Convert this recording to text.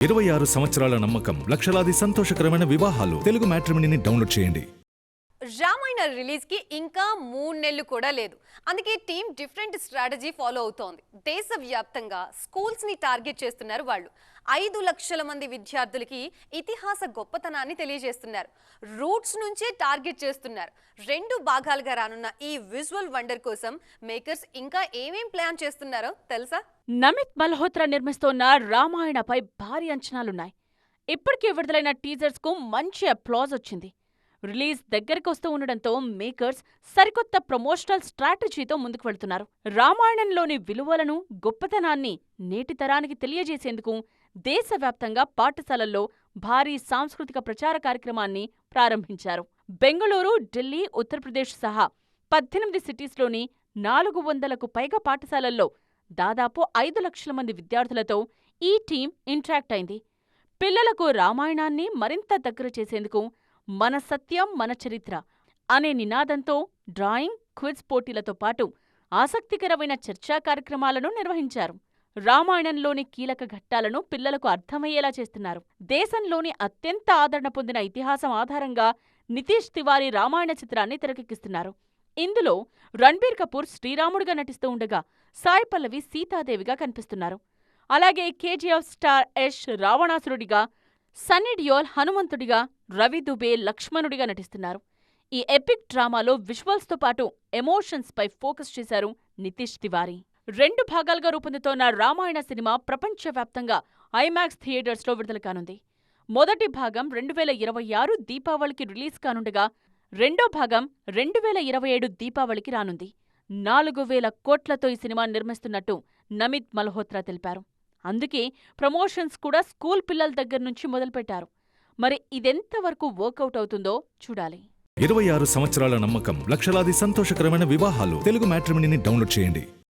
26 సంవత్సరాల నమ్మకం, లక్షలాది సంతోషకరమైన వివాహాలు. తెలుగు మ్యాట్రిమోనీని డౌన్లోడ్ చేయండి. రామాయణ రిలీజ్ కి ఇంకా 3 నెలలు కూడా లేదు. అందుకే టీం డిఫరెంట్ స్ట్రాటజీ ఫాలో అవుతోంది. దేశవ్యాప్తంగా స్కూల్స్ ని టార్గెట్ చేస్తున్నారు వాళ్ళు. 5 లక్షల మంది విద్యార్థులకి ఇతిహాస గొప్పతనాన్ని తెలియజేస్తున్నారు. రూట్స్ నుంచే టార్గెట్ చేస్తున్నారు. 2 భాగాలుగా రానున్న ఈ విజువల్ వండర్ కోసం మేకర్స్ ఇంకా ఏమేం ప్లాన్ చేస్తున్నారో తెలుసా? నమిత్ మల్హోత్రా నిర్మిస్తోన్న రామాయణపై భారీ అంచనాలున్నాయి. ఇప్పటికే విడుదలైన టీజర్స్ కు మంచి అప్లాజ్ వచ్చింది. రిలీజ్ దగ్గరకొస్తూ ఉండడంతో మేకర్స్ సరికొత్త ప్రమోషనల్ స్ట్రాటజీతో ముందుకు వెళ్తున్నారు. రామాయణంలోని విలువలను, గొప్పతనాన్ని నేటి తరానికి తెలియజేసేందుకు దేశవ్యాప్తంగా పాఠశాలల్లో భారీ సాంస్కృతిక ప్రచార కార్యక్రమాన్ని ప్రారంభించారు. బెంగళూరు, ఢిల్లీ, ఉత్తరప్రదేశ్ సహా 18 సిటీస్లోని 400కు పైగా పాఠశాలల్లో దాదాపు 5 లక్షల మంది విద్యార్థులతో ఈ టీం ఇంటరాక్ట్ అయింది. పిల్లలకు రామాయణాన్ని మరింత దగ్గర చేసేందుకు మన సత్యం, మన చరిత్ర అనే నినాదంతో డ్రాయింగ్, క్విజ్ పోటీలతో పాటు ఆసక్తికరమైన చర్చా కార్యక్రమాలను నిర్వహించారు. రామాయణంలోని కీలక ఘట్టాలను పిల్లలకు అర్థమయ్యేలా చేస్తున్నారు. దేశంలోని అత్యంత ఆదరణ పొందిన ఇతిహాసం ఆధారంగా నితీష్ తివారీ రామాయణ చిత్రాన్ని తెరకెక్కిస్తున్నారు. ఇందులో రణ్బీర్ కపూర్ శ్రీరాముడిగా నటిస్తూ ఉండగా సాయి పల్లవి సీతాదేవిగా కనిపిస్తున్నారు. అలాగే కేజీఎఫ్ స్టార్ యష్ రావణాసురుడిగా, సన్నీ డియోల్ హనుమంతుడిగా, రవి దుబే లక్ష్మణుడిగా నటిస్తున్నారు. ఈ ఎపిక్ డ్రామాలో విజువల్స్తో పాటు ఎమోషన్స్ పై ఫోకస్ చేశారు నితీష్ తివారీ. 2 భాగాలుగా రూపొందుతోన్న రామాయణ సినిమా ప్రపంచవ్యాప్తంగా ఐమాక్స్ థియేటర్స్లో విడుదల కానుంది. మొదటి భాగం 2026 దీపావళికి రిలీజ్ కానుండగా రెండో భాగం 2027 దీపావళికి రానుంది. 4000 కోట్లతో ఈ సినిమా నిర్మిస్తున్నట్టు నమిత్ మల్హోత్రా తెలిపారు. అందుకే ప్రమోషన్స్ కూడా స్కూల్ పిల్లల దగ్గర్నుంచి మొదలుపెట్టారు. మరి ఇదెంతవరకు వర్కౌట్ అవుతుందో చూడాలి. 26 సంవత్సరాల నమ్మకం, లక్షలాది సంతోషకరమైన వివాహాలు. తెలుగు మ్యాట్రిమోనీని డౌన్లోడ్ చేయండి.